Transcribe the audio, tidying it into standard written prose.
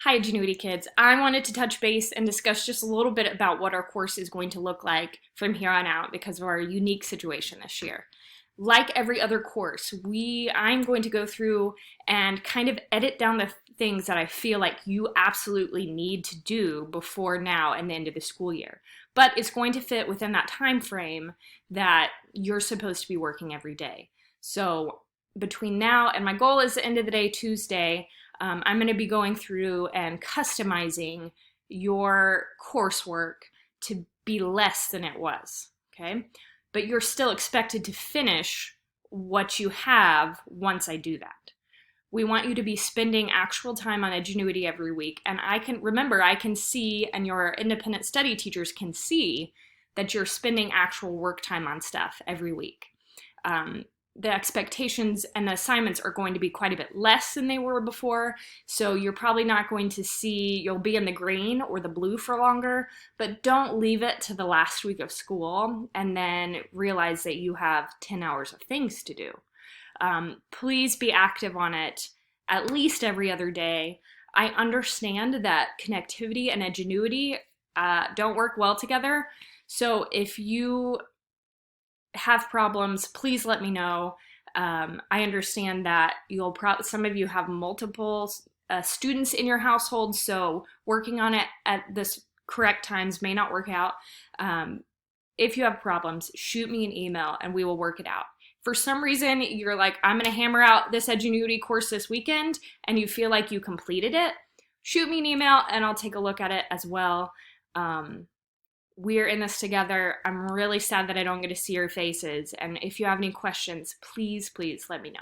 Hi, Edgenuity kids. I wanted to touch base and discuss just a little bit about what our course is going to look like from here on out because of our unique situation this year. Like every other course, I'm going to go through and kind of edit down the things that I feel like you absolutely need to do before now and the end of the school year. But it's going to fit within that time frame that you're supposed to be working every day. So between now and my goal is the end of the day, Tuesday, I'm going to be going through and customizing your coursework to be less than it was, okay? But you're still expected to finish what you have once I do that. We want you to be spending actual time on Edgenuity every week. And I can see, and your independent study teachers can see that you're spending actual work time on stuff every week. The expectations and the assignments are going to be quite a bit less than they were before. So you're probably not going to see, you'll be in the green or the blue for longer, but don't leave it to the last week of school and then realize that you have 10 hours of things to do. Please be active on it at least every other day. I understand that connectivity and Edgenuity don't work well together. So if you have problems, please let me know. I understand that some of you have multiple students in your household, so working on it at this correct times may not work out. If you have problems, shoot me an email and we will work it out. For some reason, you're like, I'm going to hammer out this Edgenuity course this weekend, and you feel like you completed it, shoot me an email and I'll take a look at it as well. We're in this together. I'm really sad that I don't get to see your faces. And if you have any questions, please let me know.